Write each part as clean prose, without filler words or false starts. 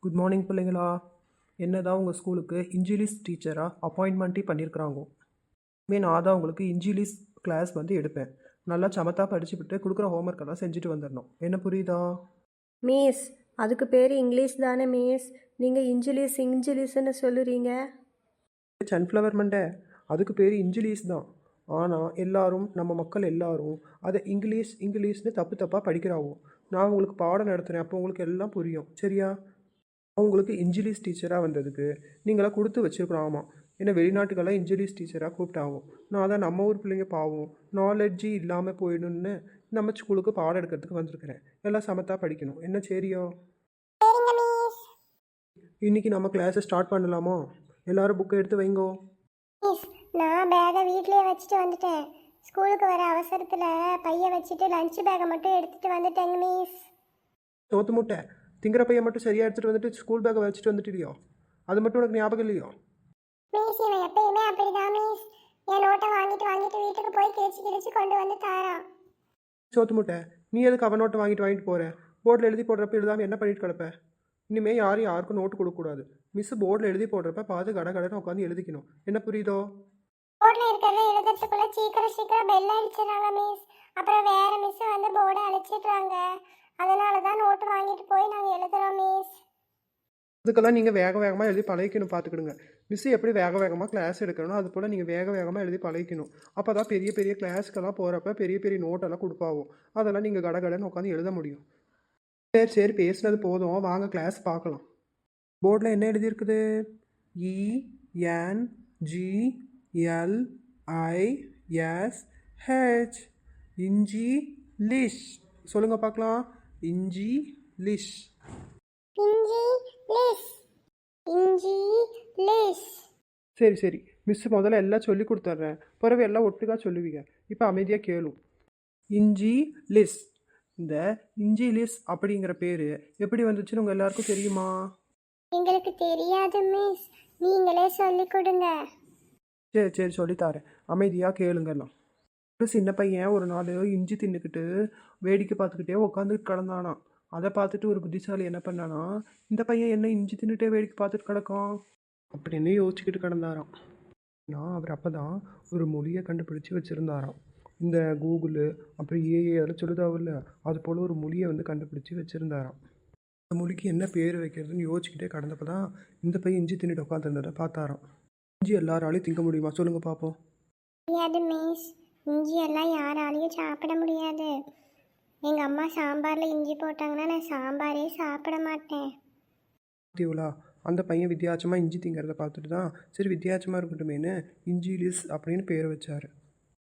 Good morning பிள்ளைங்களா. என்னதான் உங்கள் ஸ்கூலுக்கு இங்கிலீஷ் டீச்சராக அப்பாயின்மெண்ட்டே பண்ணியிருக்கிறாங்க. நான் தான் உங்களுக்கு இங்கிலீஷ் கிளாஸ் வந்து எடுப்பேன். நல்லா சமத்தா படிச்சுவிட்டு கொடுக்குற ஹோம்ஒர்க் எல்லாம் செஞ்சுட்டு வந்துடணும். என்ன புரியுதா? மிஸ், அதுக்கு பேர் இங்கிலீஷ் தானே மிஸ்? நீங்கள் இங்கிலீஷ்னு சொல்லுறீங்க. சன்ஃப்ளவர் மண்டே, அதுக்கு பேர் இங்கிலீஷ் தான். ஆனால் எல்லாரும் நம்ம மக்கள் எல்லாரும் அதை இங்கிலீஷ் இங்கிலீஷ்னு தப்பு தப்பாக படிக்கிறாவோ. நான் உங்களுக்கு பாடம் நடத்துகிறேன், அப்போ உங்களுக்கு எல்லாம் புரியும். சரியா? அவங்களுக்கு இங்கிலீஷ் டீச்சராக வந்ததுக்கு நீங்களாம் கொடுத்து வச்சுருக்கணும். ஆமாம், ஏன்னா வெளிநாட்டுக்கெல்லாம் இங்கிலீஷ் டீச்சராக கூப்பிட்டாகும். நான் தான் நம்ம ஊர் பிள்ளைங்க பாவம் நாலெட்ஜி இல்லாமல் போயிடும்னு நம்ம ஸ்கூலுக்கு பாடம் எடுக்கிறதுக்கு வந்திருக்கிறேன். எல்லாம் சமத்தா படிக்கணும். என்ன சரியா? இன்றைக்கி நம்ம கிளாஸை ஸ்டார்ட் பண்ணலாமா? எல்லோரும் புக்கை எடுத்து வைங்கோ. மிஸ், நான் பேகை வீட்லயே வச்சுட்டு வந்துட்டேன். ஸ்கூலுக்கு வர அவசரத்தில் பையை வச்சுட்டு லஞ்ச் பேக்கை மட்டும் எடுத்துகிட்டு வந்துட்டேங்க மிஸ். சோத்து முட்டை திங்கிற பையன் மட்டும் சரியாக எடுத்துகிட்டு வந்துட்டு ஸ்கூல் பேக்கை வச்சுட்டு வந்துட்டுலையோ? அது மட்டும் உனக்கு ஞாபகம் இல்லையோ? மிஸ், இவன் எப்பயுமே அப்படிதான் மிஸ். என் நோட்டை வாங்கிட்டு வீட்டுக்கு போய் கிழிச்சு கொண்டு வந்து தாரான். சோத்து முட்டை, நீ எதுக்கு அவன் நோட்டை வாங்கிட்டு போகிற? போர்டில் எழுதி போடுறப்ப எழுதாமல் என்ன பண்ணிட்டு கிடப்ப? இனிமேல் யாருக்கும் நோட்டு கொடுக்கக்கூடாது. மிஸ் போர்டில் எழுதி போடுறப்ப பார்த்து கடன்னு உட்காந்து எழுதிக்கணும். என்ன புரியுதோ? போர்டில் இருக்கிறத எழுதுறதுக்குள்ள சீக்கிரம் பெல் அடிச்சிடறாங்க மிஸ். அப்புறம் வேற மிஸ் வந்து போர்டை அழிச்சிடுறாங்க. அதனால தான் நோட்டு வாங்கிட்டு போய் நாங்கள் எழுதுறோம் மிஸ். அதுக்கெல்லாம் நீங்கள் வேகமாக எழுதி பழகிக்கணும். பார்த்துக்கிடுங்க. மிஸ் எப்படி வேகமாக கிளாஸ் எடுக்கணும், அது போல் நீங்கள் வேகமாக எழுதி பழகிக்கணும். அப்போ தான் பெரிய கிளாஸுக்கெல்லாம் போகிறப்ப பெரிய நோட்டெல்லாம் கொடுப்பாவும். அதெல்லாம் நீங்கள் கடன்னு உட்காந்து எழுத முடியும். சரி பேசுனது போதும், வாங்க கிளாஸ் பார்க்கலாம். போர்டில் என்ன எழுதியிருக்குது? ENGLISH. இங்கிலீஷ். சொல்லுங்கள் பார்க்கலாம். இங்கிலீஷ். சரி மிஸ் முதல்ல எல்லாம் சொல்லி கொடுத்துட்றேன், பிறகு எல்லாம் ஒட்டுக்கா சொல்லுவீங்க. இப்போ அமைதியாக கேளும். இங்கிலீஷ். இந்த இங்கிலீஷ் அப்படிங்கிற பேர் எப்படி வந்துச்சுன்னு உங்கள் எல்லாருக்கும் தெரியுமா? எங்களுக்கு தெரியாது மிஸ், நீங்களே சொல்லி கொடுங்க. சரி சொல்லித்தாரேன், அமைதியாக கேளுங்கலாம். ஒரு சின்ன பையன் ஒரு நாள் இஞ்சி தின்னுக்கிட்டு வேடிக்கை பார்த்துக்கிட்டே உட்காந்துட்டு கிடந்தானா. அதை பார்த்துட்டு ஒரு புத்திசாலி என்ன பண்ணானா, இந்த பையன் என்ன இஞ்சி தின்னுட்டே வேடிக்கை பார்த்துட்டு கிடக்கும் அப்படின்னு யோசிச்சுக்கிட்டு கிடந்தாராம். நான் அவர் அப்போ தான் ஒரு மொழியை கண்டுபிடிச்சி வச்சுருந்தாராம். இந்த கூகுளு அப்புறம் ஏஏ அதெல்லாம் சொல்லுதாவில்ல, அது போல் ஒரு மொழியை வந்து கண்டுபிடிச்சி வச்சுருந்தாராம். அந்த மொழிக்கு என்ன பேர் வைக்கிறதுன்னு யோசிச்சுக்கிட்டே கடந்தப்போ தான் இந்த பையன் இஞ்சி தின்னுட்டு உட்காந்துருந்ததை பார்த்தாராம். இஞ்சி எல்லாராலையும் திங்க முடியுமா? சொல்லுங்கள் பார்ப்போம். முடியாது மிஸ், இஞ்சி எல்லாம் யாராலையும் சாப்பிட முடியாது. எங்கள் அம்மா சாம்பாரில் இஞ்சி போட்டாங்கன்னா நான் சாம்பாரே சாப்பிட மாட்டேன். பார்த்தீங்களா, அந்த பையன் வித்தியாசமாக இஞ்சி திங்கிறத பார்த்துட்டு தான் சரி வித்தியாசமாக இருக்கட்டுமேனு இங்கிலீஷ் அப்படின்னு பேர் வச்சார்.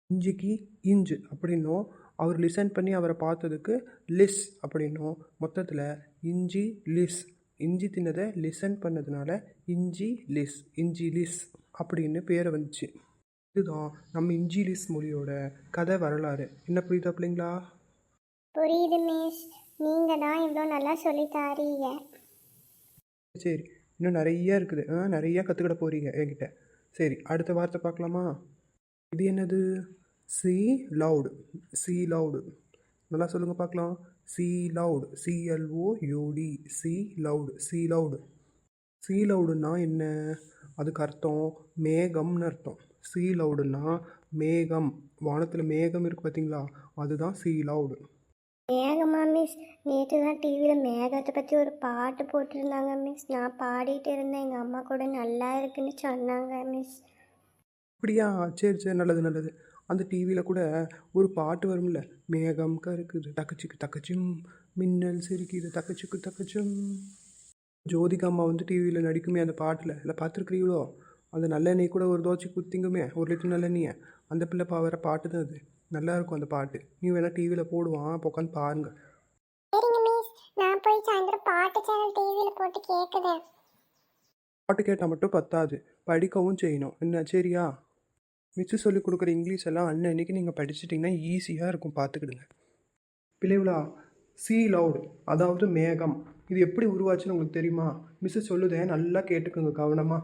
இஞ்சிக்கு இஞ்சு அப்படின்னும், அவர் லிசன் பண்ணி அவரை பார்த்ததுக்கு லிஸ் அப்படின்னும், மொத்தத்தில் இஞ்சி லிஸ். இஞ்சி தின்னதை லிசன் பண்ணதுனால இங்கிலீஷ் அப்படின்னு பேர் வந்துச்சு. இதுதான் நம்ம இங்கிலீஷ் மொழியோட கதை வரலாறு. என்ன புரியுதா பிள்ளைங்களா? புரியுது மிஸ், நீங்கள் தான் இவ்வளோ நல்லா சொல்லித்தாரீங்க. சரி, இன்னும் நிறைய இருக்குது, நிறையா கற்றுக்கிட போகிறீங்க என்கிட்ட. சரி, அடுத்த வார்த்தை பார்க்கலாமா? இது என்னது? C allowed. நல்லா சொல்லுங்கள் பார்க்கலாம். C allowed. CLOUD. சி லவுடுன்னா என்ன? அதுக்கு அர்த்தம் மேகம்னு அர்த்தம். சி லவுடுன்னா மேகம். வானத்தில் மேகம் இருக்குது பார்த்தீங்களா, அதுதான் சி லவுடு. மேகமா மிஸ்? நேற்று தான் டிவியில் மேகத்தை பற்றி ஒரு பாட்டு போட்டிருந்தாங்க மிஸ். நான் பாடிட்டு இருந்தேன், எங்கள் அம்மா கூட நல்லா இருக்குன்னு சொன்னாங்க மிஸ். அப்படியா? சரி நல்லது. அந்த டிவியில் கூட ஒரு பாட்டு வரும்ல, மேகம் கருக்குது தக்கச்சிக்கு தக்கச்சும், மின்னல் சிரிக்குது தக்கச்சும். ஜோதிகா அம்மா வந்து டிவியில் நடிக்குமே அந்த பாட்டில், இல்லை பார்த்துருக்குறீங்களோ? அந்த நல்லெண்ணெய் கூட ஒரு தோச்சி குத்திங்குமே, 1 லிட்டர் நல்லெண்ணெயை. அந்த பிள்ளை வர பாட்டு தான் அது. நல்லா இருக்கும் அந்த பாட்டு. நீ வேணால் டிவியில் போடுவான், அப்போ உட்காந்து பாருங்கள். சரிங்க மிஸ், நான் போய் சாயந்தரம் பாட்டு சேனல் டிவியில் போட்டு கேட்குறேன். பாட்டு கேட்டால் மட்டும் பத்தாது, படிக்கவும் செய்யணும். என்ன சரியா? மிஸ்ஸு சொல்லி கொடுக்குற இங்கிலீஷ் எல்லாம் அன்னைக்கு நீங்கள் படிச்சிட்டிங்கன்னா ஈஸியாக இருக்கும். பார்த்துக்கிடுங்க பிள்ளைகளா. சி லவுட் அதாவது மேகம், இது எப்படி உருவாச்சுன்னு உங்களுக்கு தெரியுமா? மிஸ்ஸு சொல்லுதே, நல்லா கேட்டுக்கோங்க கவனமாக.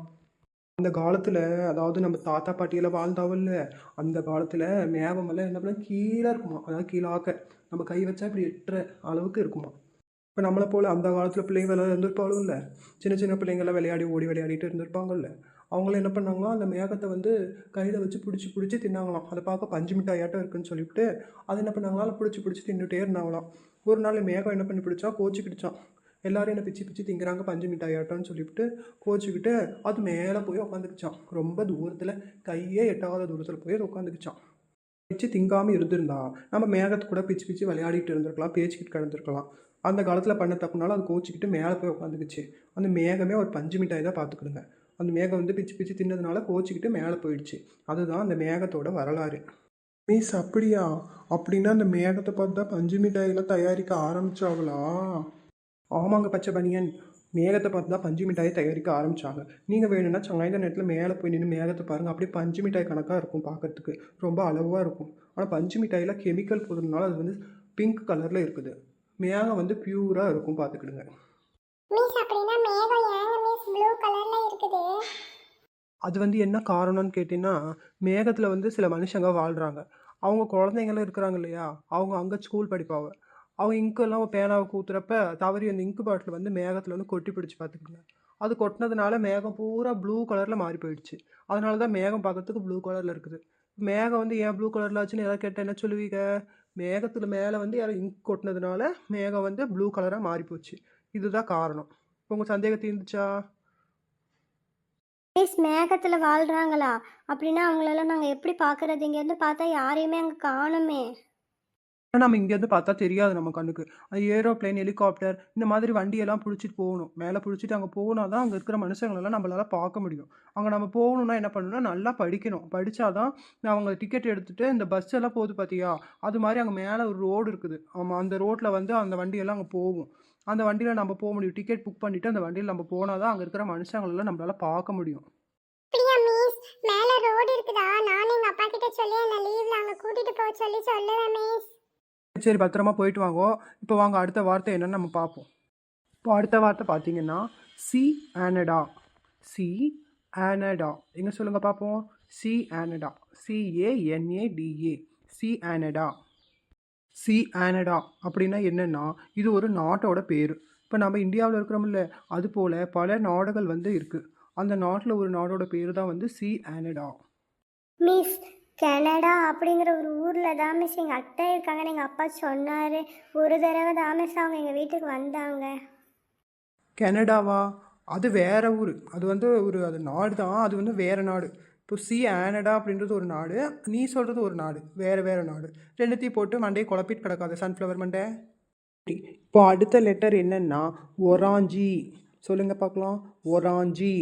அந்த காலத்தில், அதாவது நம்ம தாத்தா பாட்டியெல்லாம் வாழ்ந்தாவில்ல, அந்த காலத்தில் மேகமெல்லாம் என்ன பண்ணால் கீழே இருக்குமா, அதாவது கீழாக்க நம்ம கை வச்சா இப்படி எட்டுற அளவுக்கு இருக்குமா. இப்போ நம்மளை போல் அந்த காலத்தில் பிள்ளைங்க விளையாட இருந்திருப்பாலும் இல்லை, சின்ன சின்ன பிள்ளைங்கள்லாம் விளையாடி ஓடி விளையாடிட்டு இருந்திருப்பாங்கல்ல. அவங்களும் என்ன பண்ணாங்களாம், அந்த மேகத்தை வந்து கையில் வச்சு பிடிச்சி பிடிச்சி தின்னாங்களாம். அதை பார்க்க பஞ்சு மிட்டாயாட்டம் இருக்குன்னு சொல்லிவிட்டு அதை என்ன பண்ணாங்களாம், அதை பிடிச்சி பிடிச்சி தின்னுட்டே இருந்தாங்களாம். ஒரு நாள் மேகம் என்ன பண்ணி பிடிச்சா, கோச்சிக்கிடுச்சான். எல்லாரும் என்ன பிச்சு பிச்சு திங்கிறாங்க பஞ்சு மிட்டாயாட்டம்னு சொல்லிவிட்டு கோச்சிக்கிட்டு அது மேலே போய் உட்காந்துக்கிச்சான். ரொம்ப தூரத்தில், கையே எட்டாத தூரத்தில் போய் அது உட்காந்துக்கிச்சான். பிச்சு திங்காமல் இருந்திருந்தா நம்ம மேகத்தை கூட பிச்சு பிச்சு விளையாடிட்டு இருந்திருக்கலாம், பேச்சுக்கிட்டு கிடந்திருக்கலாம். அந்த காலத்தில் பண்ண தப்புனால அது கோச்சிக்கிட்டு மேலே போய் உட்காந்துக்குச்சு. அந்த மேகமே ஒரு பஞ்சு மிட்டாய் தான் பார்த்துக்கிடுங்க. அந்த மேகம் வந்து பிச்சு பிச்சு தின்னதுனால கோச்சிக்கிட்டு மேலே போயிடுச்சு. அதுதான் அந்த மேகத்தோட வரலாறு. மீஸ் அப்படியா? அப்படின்னா அந்த மேகத்தை பார்த்து தான் பஞ்சு மிட்டாயெல்லாம் தயாரிக்க ஆரம்பிச்சாங்களா? ஆமாங்க பச்சை பனியன், மேகத்தை பார்த்து தான் பஞ்சு மிட்டாயை தயாரிக்க ஆரம்பித்தாங்க. நீங்கள் வேணும்னா சாயந்தர நேரத்தில் மேலே போய் நின்று மேகத்தை பாருங்கள், அப்படியே பஞ்சு மிட்டாய் கணக்காக இருக்கும் பார்க்குறதுக்கு, ரொம்ப அளவாக இருக்கும். ஆனால் பஞ்சு மிட்டாயில் கெமிக்கல் போடுறதுனால அது வந்து பிங்க் கலரில் இருக்குது. மேகம் வந்து பியூராக இருக்கும் பார்த்துக்கிடுங்க. மிஸ் அப்படின்னா மேகம் ஏங்க மிஸ் ப்ளூ கலர்ல இருக்குது? அது வந்து என்ன காரணம்னு கேட்டிங்கன்னா, மேகத்தில் வந்து சில மனுஷங்க வாழ்கிறாங்க. அவங்க குழந்தைங்களும் இருக்கிறாங்க இல்லையா, அவங்க அங்கே ஸ்கூல் படிப்பாங்க. அவங்க இங்கெல்லாம் பேனாவை ஊற்றுறப்ப தவறி அந்த இங்கு பாட்டில் வந்து மேகத்தில் வந்து கொட்டி பிடிச்சி பார்த்துக்கிங்க. அது கொட்டினதுனால மேகம் பூரா ப்ளூ கலரில் மாறி போயிடுச்சு. அதனால தான் மேகம் பார்க்கறதுக்கு ப்ளூ கலரில் இருக்குது. மேகம் வந்து ஏன் ப்ளூ கலரில் ஆச்சுன்னு யாராவது கேட்டால் என்ன சொல்லுவீங்க? மேகத்தில் மேலே வந்து யாரும் இங்க் கொட்டினதுனால மேகம் வந்து ப்ளூ கலராக மாறி போச்சு. இதுதான் காரணம். இப்போ உங்கள் சந்தேகம் தீர்ந்துச்சா? மிஸ் மேகத்தில் வாழ்கிறாங்களா? அப்படின்னா அவங்களெல்லாம் நாங்கள் எப்படி பார்க்குறது? இங்கேருந்து பார்த்தா யாரையுமே அங்கே காணுமே. நம்ம இங்கேருந்து பார்த்தா தெரியாது நம்ம கண்ணுக்கு. அது ஏரோப்ளேன், ஹெலிகாப்டர் இந்த மாதிரி வண்டியெல்லாம் பிடிச்சிட்டு போகணும். மேலே பிடிச்சிட்டு அங்கே போனா தான் அங்கே இருக்கிற மனுஷங்களெல்லாம் நம்மளால் பார்க்க முடியும். அங்கே நம்ம போகணுன்னா என்ன பண்ணணும்னா நல்லா படிக்கணும். படித்தா தான் அவங்க டிக்கெட் எடுத்துகிட்டு இந்த பஸ் எல்லாம் போகுது பார்த்தியா, அது மாதிரி அங்கே மேலே ஒரு ரோடு இருக்குது. ஆமாம், அந்த ரோட்டில் வந்து அந்த வண்டியெல்லாம் அங்கே போகும். அந்த வண்டியில் நம்ம போக முடியும். டிக்கெட் புக் பண்ணிவிட்டு அந்த வண்டியில் நம்ம போனால் தான் அங்கே இருக்கிற மனுஷங்களெல்லாம் நம்மளால் பார்க்க முடியும். அப்படியா மிஸ்? மேல ரோடு இருக்குதா? நானும் எங்க அப்பா கிட்ட சொல்லி என்ன லீவ்ல அங்க கூட்டிட்டு போக சொல்லி சொல்லுவேன் மிஸ். சரி, பத்திரமா போயிட்டு வாங்கோ. இப்போ வாங்க அடுத்த வார்த்தை என்னன்னு நம்ம பார்ப்போம். இப்போ அடுத்த வார்த்தை பார்த்தீங்கன்னா சி ஆனடா. சி ஆனடா எங்கே சொல்லுங்கள் பார்ப்போம். Canada, CANADA, Canada. Canada அப்படின்னா என்னென்னா இது ஒரு நாட்டோட பேர். இப்போ நம்ம இந்தியாவில் இருக்கிறோம்ல, அது போல் பல நாடுகள் வந்து இருக்குது. அந்த நாட்டில் ஒரு நாடோட பேர் தான் வந்து சி ஆனடா. மிஸ் கனடா அப்படிங்கிற ஒரு ஊரில் தான் மிஸ் எங்கள் அத்தை இருக்காங்கன்னு எங்கள் அப்பா சொன்னார். ஒரு தடவை தான் மிஸ் அவங்க எங்கள் வீட்டுக்கு வந்தாங்க. கனடாவா? அது வேற ஊர். அது வந்து அது நாடு தான், அது வந்து வேறு நாடு. இப்போ சி ஆனடா அப்படின்றது ஒரு நாடு, நீ சொல்கிறது ஒரு நாடு, வேறு வேறு நாடு. ரெண்டுத்தையும் போட்டு மண்டையை குழப்பிட்டு கிடக்காது சன்ஃப்ளவர் மண்டை. இப்போ அடுத்த லெட்டர் என்னன்னா ஒராஞ்சி. சொல்லுங்கள் பார்க்கலாம். ஒராஞ்சி,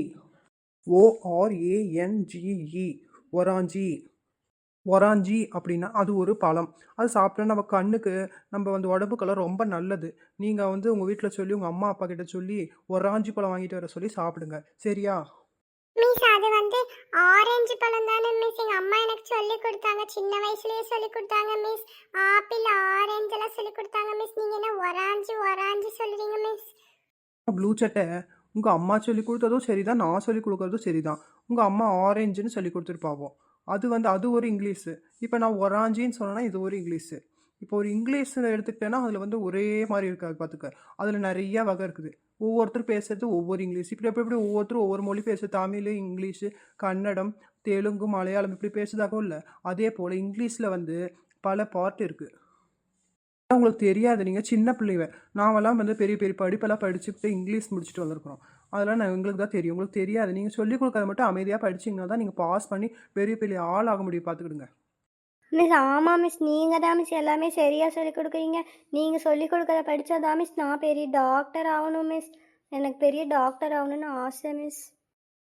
ORANGE, ஒராஞ்சி. ஒராஞ்சி அப்படின்னா அது ஒரு பழம். அது சாப்பிட்டா நம்ம கண்ணுக்கு, நம்ம வந்து உடம்புக்கெல்லாம் ரொம்ப நல்லது. நீங்கள் வந்து உங்கள் வீட்டில் சொல்லி உங்கள் அம்மா அப்பா கிட்ட சொல்லி ஒராஞ்சி பழம் வாங்கிட்டு வர சொல்லி சாப்பிடுங்க, சரியா? மிஸ் அது வந்து ஆரஞ்சு பழம் தானே மிஸ்? எங்க அம்மா எனக்கு சொல்லி கொடுத்தாங்க, சின்ன வயசுலயே சொல்லி கொடுத்தாங்க மிஸ். ஆப்பிள் ஆரஞ்சு எல்லாம் சொல்லி கொடுத்தாங்க மிஸ். நீங்க என்ன ஒராஞ்சு ஒராஞ்சு சொல்றீங்க மிஸ்? ப்ளூ சட்டை உங்கள் அம்மா சொல்லி கொடுத்ததும் சரிதான், நான் சொல்லி கொடுக்குறதும் சரிதான். உங்கள் அம்மா ஆரஞ்சுன்னு சொல்லி கொடுத்துருப்பாவோ, அது வந்து அது ஒரு இங்கிலீஷு. இப்போ நான் ஒராஞ்சின்னு சொன்னேன்னா இது ஒரு இங்கிலீஷு. இப்போ ஒரு இங்கிலீஷில் எடுத்துக்கிட்டேன்னா அதில் வந்து ஒரே மாதிரி இருக்காது பார்த்துக்க. அதில் நிறையா வகை இருக்குது. ஒவ்வொருத்தர் பேசுகிறது ஒவ்வொரு இங்கிலீஷ். இப்படி எப்படி ஒவ்வொருத்தரும் ஒவ்வொரு மொழி பேசுகிறது. தமிழ், இங்கிலீஷு, கன்னடம், தெலுங்கு, மலையாளம் இப்படி பேசுதாகவும் இல்லை. அதே போல் இங்கிலீஷில் வந்து பல பார்ட் இருக்குது. உங்களுக்கு தெரியாது, நீங்கள் சின்ன பிள்ளைங்க. நாமெல்லாம் வந்து பெரிய பெரிய படிப்பெல்லாம் படிச்சுக்கிட்டு இங்கிலீஷ் முடிச்சுட்டு வந்திருக்கிறோம். அதெல்லாம் எங்களுக்கு தான் தெரியும், உங்களுக்கு தெரியாது. நீங்கள் சொல்லிக் கொடுக்காத மட்டும் அமைதியாக படிச்சிங்கன்னா தான் நீங்கள் பாஸ் பண்ணி பெரிய பெரிய ஆள் ஆக முடியும், பார்த்துக்கிடுங்க. மிஸ் ஆமாம் மிஸ், நீங்கள் தான் மிஸ் எல்லாமே சரியாக சொல்லிக் கொடுக்குறீங்க. நீங்கள் சொல்லிக் கொடுக்கறத படித்தா தான் மிஸ் நான் பெரிய டாக்டர் ஆகணும் மிஸ். எனக்கு பெரிய டாக்டர் ஆகணும்னு ஆசை மிஸ்.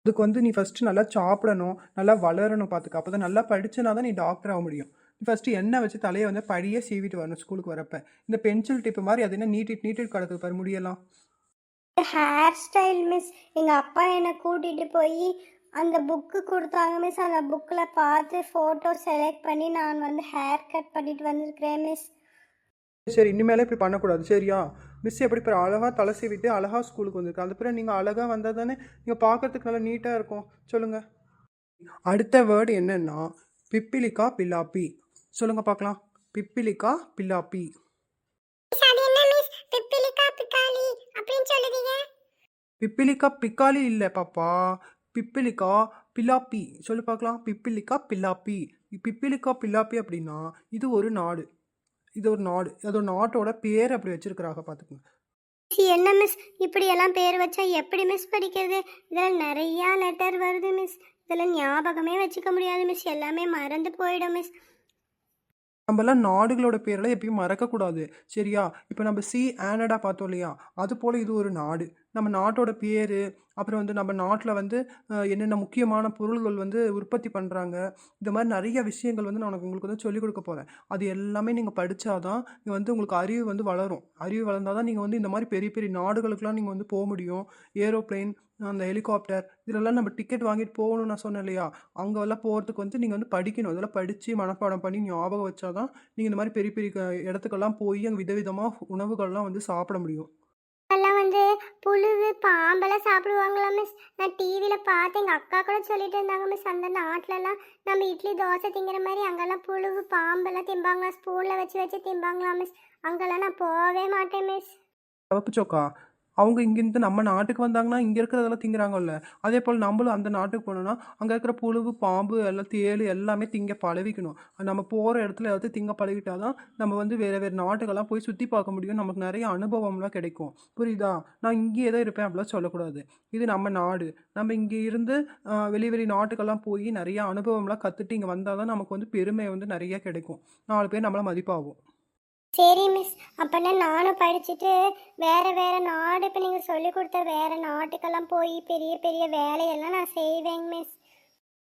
அதுக்கு வந்து நீ ஃபஸ்ட்டு நல்லா சாப்பிடணும், நல்லா வளரணும் பார்த்துக்க. அப்போ தான் நல்லா படிச்சுனா தான் நீ டாக்டர் ஆக முடியும். ஃபஸ்ட்டு எண்ணெய் வச்சு தலையை வந்து படியே சீவிட்டு வரணும் ஸ்கூலுக்கு வரப்போ. இந்த பென்சில் டிப்பு மாதிரி அது என்ன நீட்டிட்டு கிடக்குது பாரு முடியலாம். Hair style miss. எங்கள் அப்பா என்னை கூட்டிகிட்டு போய் அந்த புக்கு கொடுத்தாங்க மிஸ். அந்த புக்கில் பார்த்து ஃபோட்டோ செலக்ட் பண்ணி நான் வந்து ஹேர் கட் பண்ணிட்டு வந்திருக்கிறேன் மிஸ். சரி, இனிமேலே இப்படி பண்ணக்கூடாது, சரியா? மிஸ் எப்படி பிற அழகாக தலை சீவிட்டு அழகாக ஸ்கூலுக்கு வந்திருக்கு. அது பிறகு நீங்கள் அழகாக வந்தால் தானே நீங்கள் பார்க்கறதுக்கு நல்லா நீட்டாக இருக்கும். சொல்லுங்கள். அடுத்த வேர்டு என்னென்னா பிப்பிலிக்கா பில்லாப்பி. சொல்லுங்கள் பார்க்கலாம். பிப்பிலிக்கா பில்லாப்பி. அது என்ன மிஸ்? பிப்பிலிக்கா பிக்கா பிப்பிலிக்கா பிக்காலி இல்லை பாப்பா. பிப்பிலிக்கா பிலாப்பி சொல்லு பார்க்கலாம். பிப்பிலிக்கா பிலாப்பி. பிப்பிலிக்கா பிலாப்பி அப்படின்னா இது ஒரு நாடு. இது ஒரு நாடு. அதோட நாட்டோட பேர் அப்படி வச்சிருக்கிறாங்க பார்த்துக்கோங்க. என்ன மிஸ் இப்படியெல்லாம் பேர் வச்சா எப்படி மிஸ் படிக்கிறது? இதில் நிறையா லெட்டர் வருது மிஸ். இதில் ஞாபகமே வச்சுக்க முடியாது மிஸ். எல்லாமே மறந்து போயிடும் மிஸ். நம்மலாம் நாடுகளோட பேரெல்லாம் எப்பயும் மறக்கக்கூடாது சரியா? இப்போ நம்ம ஆனடா பார்த்தோம் இல்லையா? அது போல் இது ஒரு நாடு. நம்ம நாட்டோட பேர், அப்புறம் வந்து நம்ம நாட்டில் வந்து என்னென்ன முக்கியமான பொருள்கள் வந்து உற்பத்தி பண்ணுறாங்க, இந்த மாதிரி நிறைய விஷயங்கள் வந்து நான் உங்களுக்கு வந்து சொல்லிக் கொடுக்க போகிறேன். அது எல்லாமே நீங்கள் படித்தாதான் வந்து உங்களுக்கு அறிவு வந்து வளரும். அறிவு வளர்ந்தால் தான் நீங்கள் வந்து இந்த மாதிரி பெரிய பெரிய நாடுகளுக்கெலாம் நீங்கள் வந்து போக முடியும். ஏரோப்ளேன், அந்த ஹெலிகாப்டர் இதெல்லாம் நம்ம டிக்கெட் வாங்கிட்டு போகணும்னு நான் சொன்னேன் இல்லையா? அங்கெல்லாம் போகிறதுக்கு வந்து நீங்கள் வந்து படிக்கணும். இதெல்லாம் படித்து மனப்பாடம் பண்ணி ஞாபகம் வச்சா தான் நீங்கள் இந்த மாதிரி பெரிய பெரிய இடத்துக்கெல்லாம் போய் அங்கே விதவிதமாக உணவுகள்லாம் வந்து சாப்பிட முடியும். எல்லாம் வந்து புழுவு பாம்பெல்லாம் சாப்பிடுவாங்களா மிஸ்? நான் டிவியில் பார்த்து எங்கள் அக்கா கூட சொல்லிட்டு இருந்தாங்க மிஸ். அந்த நாட்டிலலாம் நம்ம இட்லி தோசை திங்கிற மாதிரி அங்கெல்லாம் புழுவு பாம்பெல்லாம் திம்பாங்களா, ஸ்பூனில் வச்சு வச்சு திம்பாங்களா மிஸ். அங்கெல்லாம் நான் போகவே மாட்டேன் மிஸ். தவப்பு சோக்கா, அவங்க இங்கேருந்து நம்ம நாட்டுக்கு வந்தாங்கன்னா இங்கே இருக்கிறதெல்லாம் திங்கிறாங்கல்ல. அதே போல் நம்மளும் அந்த நாட்டுக்கு போனோம்னா அங்கே இருக்கிற புழுவு பாம்பு எல்லாம் தேள் எல்லாமே திங்க பழகிக்கணும். நம்ம போகிற இடத்துல ஏதாவது திங்க பழகிட்டால் தான் நம்ம வந்து வேறு வேறு நாட்டுக்கெல்லாம் போய் சுற்றி பார்க்க முடியும். நமக்கு நிறைய அனுபவம்லாம் கிடைக்கும். புரியுதா? நான் இங்கேயே தான் இருப்பேன் அப்படிலாம் சொல்லக்கூடாது. இது நம்ம நாடு. நம்ம இங்கே இருந்து வெளி நாட்டுக்கெல்லாம் போய் நிறைய அனுபவம்லாம் கற்றுட்டு இங்கே வந்தால் தான் நமக்கு வந்து பெருமை வந்து நிறைய கிடைக்கும். 4 பேர் நம்மளை மதிப்பாகும். சரி மிஸ், அப்போனா நானும் படிச்சுட்டு வேறு வேறு நாடு, இப்போ நீங்கள் சொல்லி கொடுத்த வேறு நாட்டுக்கெல்லாம் போய் பெரிய பெரிய வேலையெல்லாம் நான் செய்வேங்க மிஸ்.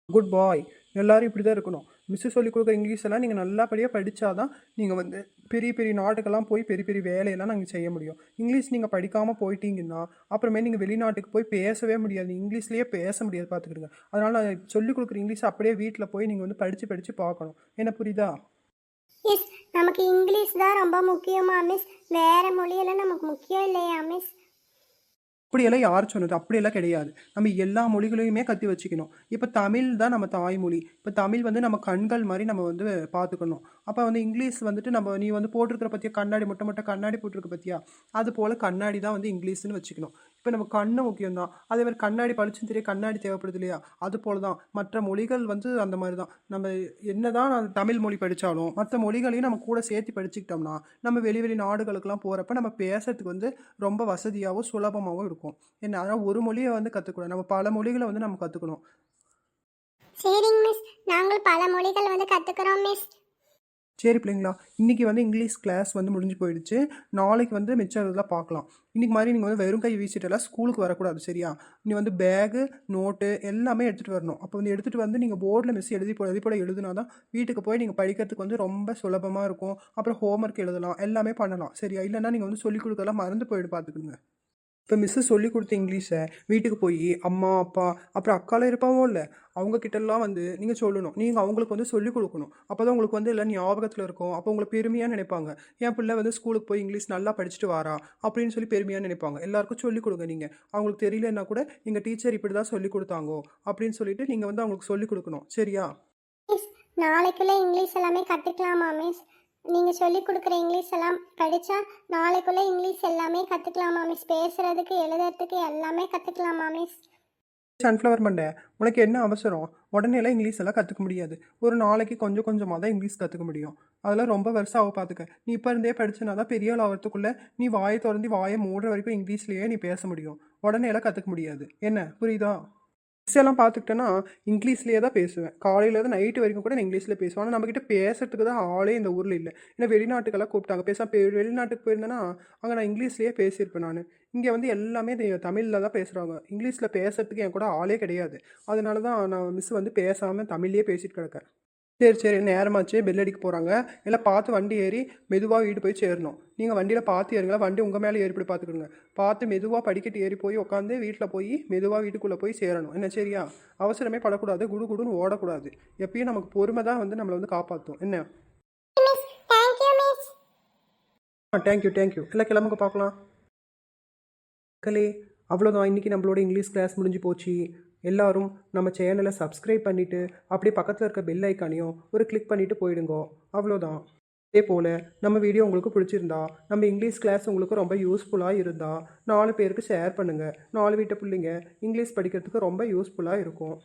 குட் பாய். எல்லோரும் இப்படி தான் இருக்கணும். மிஸ்ஸு சொல்லிக் கொடுக்குற இங்கிலீஷ் எல்லாம் நீங்கள் நல்லபடியாக படித்தாதான் நீங்கள் வந்து பெரிய பெரிய நாட்டுக்கெல்லாம் போய் பெரிய பெரிய வேலையெல்லாம் நாங்கள் செய்ய முடியும். இங்கிலீஷ் நீங்கள் படிக்காமல் போயிட்டீங்கன்னா அப்புறமே நீங்கள் வெளிநாட்டுக்கு போய் பேசவே முடியாது. இங்கிலீஷ்லேயே பேச முடியாது பார்த்துக்கிடுங்க. அதனால் நான் சொல்லிக் கொடுக்குற இங்கிலீஷ் அப்படியே வீட்டில் போய் நீங்கள் வந்து படித்து பார்க்கணும். என்ன புரியுதா? மிஸ், நமக்கு இங்கிலீஷ் தான் ரொம்ப முக்கியமா மிஸ்? வேறு மொழியெல்லாம் நமக்கு முக்கியம் இல்லையா மிஸ்? அப்படியெல்லாம் யார் சொன்னது? அப்படியெல்லாம் கிடையாது. நம்ம எல்லா மொழிகளையுமே கற்று வச்சுக்கணும். இப்போ தமிழ் தான் நம்ம தாய்மொழி. இப்போ தமிழ் வந்து நம்ம கண்கள் மாதிரி நம்ம வந்து பார்த்துக்கணும். அப்போ வந்து இங்கிலீஷ் வந்துட்டு நீ வந்து போட்டிருக்கிற பற்றியா கண்ணாடி, மொட்டை கண்ணாடி போட்டிருக்க பற்றியா? அது போல் கண்ணாடி தான் வந்து இங்கிலீஷ்னு வச்சுக்கணும். இப்போ நம்ம கண்ணு முக்கியம் தான். அதே மாதிரி கண்ணாடி பளிச்சுன்னு தெரிய கண்ணாடி தேவைப்படுது இல்லையா? அது போல் தான் மற்ற மொழிகள் வந்து அந்த மாதிரி தான். நம்ம என்ன தான் தமிழ் மொழி படித்தாலும் மற்ற மொழிகளையும் நம்ம கூட சேர்த்து படிச்சுக்கிட்டோம்னா நம்ம வெளி நாடுகளுக்கெல்லாம் போகிறப்ப நம்ம பேசுறதுக்கு வந்து ரொம்ப வசதியாகவும் சுலபமாகவும் இருக்கும். என்ன, அதனால் ஒரு மொழியை வந்து கற்றுக்கூடாது. நம்ம பல மொழிகளை வந்து நம்ம கற்றுக்கணும். சரிங்க மிஸ், நாங்கள் பல மொழிகள் வந்து கற்றுக்குறோம் மிஸ். சரி பிள்ளைங்களா, இன்றைக்கி வந்து இங்கிலீஷ் கிளாஸ் வந்து முடிஞ்சு போயிடுச்சு. நாளைக்கு வந்து மிச்சம் இதெல்லாம் பார்க்கலாம். இன்றைக்கி மாதிரி நீங்கள் வந்து வெறும் கை வீசிட்டெல்லாம் ஸ்கூலுக்கு வரக்கூடாது சரியா? நீ வந்து பேகு, நோட்டு எல்லாமே எடுத்துகிட்டு வரணும். அப்போ வந்து எடுத்துகிட்டு வந்து நீங்கள் போர்டில் மிஸ் எழுதி போட எழுதுனா தான் வீட்டுக்கு போய் நீங்கள் படிக்கிறதுக்கு வந்து ரொம்ப சுலபமாக இருக்கும். அப்புறம் ஹோம்ஒர்க் எழுதலாம், எல்லாமே பண்ணலாம் சரியா? இல்லைன்னா நீங்கள் வந்து சொல்லிக் கொடுக்கலாம் மறந்து போயிட்டு பார்த்துக்குங்க. இப்போ மிஸ்ஸு சொல்லி கொடுத்த இங்கிலீஷை வீட்டுக்கு போய் அம்மா அப்பா அப்புறம் அக்காலாம் இருப்பாவோ இல்லை, அவங்கக்கிட்டலாம் வந்து நீங்கள் சொல்லணும். நீங்கள் அவங்களுக்கு வந்து சொல்லிக் கொடுக்கணும். அப்போ தான் உங்களுக்கு வந்து எல்லாம் ஞாபகத்தில் இருக்கும். அப்போ உங்களை பெருமையாக நினைப்பாங்க. என் பிள்ளை வந்து ஸ்கூலுக்கு போய் இங்கிலீஷ் நல்லா படிச்சுட்டு வாரா அப்படின்னு சொல்லி பெருமையாக நினைப்பாங்க. எல்லாருக்கும் சொல்லிக் கொடுங்க. நீங்கள் அவங்களுக்கு தெரியலன்னா கூட எங்கள் டீச்சர் இப்படி தான் சொல்லிக் கொடுத்தாங்கோ அப்படின்னு சொல்லிட்டு நீங்கள் வந்து அவங்களுக்கு சொல்லிக் கொடுக்கணும் சரியா? மிஸ், நாளைக்குள்ளே இங்கிலீஷ் எல்லாமே கற்றுக்கலாமா மிஸ்? நீங்கள் சொல்லி கொடுக்குற இங்கிலீஷ் எல்லாம் படித்தா நாளைக்குள்ளே இங்கிலீஷ் எல்லாமே கற்றுக்கலாமா மிஸ்? பேசுகிறதுக்கு எழுதுறதுக்கு எல்லாமே கற்றுக்கலாமா மிஸ்? சன்ஃப்ளவர் மண்டை, உனக்கு என்ன அவசரம்? உடனேலாம் இங்கிலீஷ் எல்லாம் கற்றுக்க முடியாது. ஒரு நாளைக்கு கொஞ்சம் கொஞ்சமாக தான் இங்கிலீஷ் கற்றுக்க முடியும். அதெல்லாம் ரொம்ப வருஷம் ஆக பார்த்துக்க. நீ இப்போ இருந்தே படிச்சனா தான் பெரிய ஆள் ஆகிறதுக்குள்ளே நீ வாயை திறந்து வாயை மூடுற வரைக்கும் இங்கிலீஷ்லேயே நீ பேச முடியும். உடனேலாம் கற்றுக்க முடியாது. என்ன புரியுதா? எல்லாம் பார்த்துக்கிட்டேன்னா இங்கிலீஷ்லேயே தான் பேசுவேன். காலையிலேருந்து நைட்டு வரைக்கும் கூட நான் இங்கிலீஷில் பேசுவேன். ஆனால் நம்மக்கிட்ட பேசுறதுக்கு தான் ஆளே இந்த ஊரில் இல்லை. ஏன்னா வெளிநாட்டுக்கெல்லாம் கூப்பிட்டாங்க வெளிநாட்டுக்கு போயிருந்தேன்னா அங்கே நான் இங்கிலீஷ்லேயே பேசியிருப்பேன். நான் இங்கே வந்து எல்லாமே தமிழில் தான் பேசுகிறாங்க. இங்கிலீஷில் பேசுறதுக்கு என் கூட ஆளே கிடையாது. அதனால தான் நான் மிஸ் வந்து பேசாமல் தமிழ்லேயே பேசிட்டு கிடக்கேன். சரி நேரமாச்சு, பெல் அடிக்க போகிறாங்க. எல்லாம் பார்த்து வண்டி ஏறி மெதுவாக வீடு போய் சேரணும். நீங்கள் வண்டியில் பார்த்து ஏறுங்களா, வண்டி உங்கள் மேலே ஏறிப்படி பார்த்துக்கோங்க. பார்த்து மெதுவாக படிக்கட்டு ஏறி போய் உட்காந்து வீட்டில் போய் மெதுவாக வீட்டுக்குள்ளே போய் சேரணும். என்ன சரியா? அவசரமே படக்கூடாது, குடுன்னு ஓடக்கூடாது. எப்பயும் நமக்கு பொறுமை தான் வந்து நம்மளை வந்து காப்பாற்றும். என்ன? தேங்க்யூ. எல்லாம் கிளம்புங்க பார்க்கலாம். மக்களே, அவ்வளோதான். இன்றைக்கி நம்மளோட இங்கிலீஷ் கிளாஸ் முடிஞ்சு போச்சு. எல்லாரும் நம்ம சேனலை சப்ஸ்கிரைப் பண்ணிவிட்டு அப்படியே பக்கத்தில் இருக்க பெல் ஐக்கானையும் ஒரு கிளிக் பண்ணிவிட்டு போயிடுங்க. அவ்வளோதான். அதே போல் நம்ம வீடியோ உங்களுக்கு பிடிச்சிருந்தா நம்ம இங்கிலீஷ் கிளாஸ் உங்களுக்கு ரொம்ப யூஸ்ஃபுல்லாக இருந்தால் 4 பேருக்கு ஷேர் பண்ணுங்கள். 4 வீட்டு பிள்ளைங்க இங்கிலீஷ் படிக்கிறதுக்கு ரொம்ப யூஸ்ஃபுல்லாக இருக்கும்.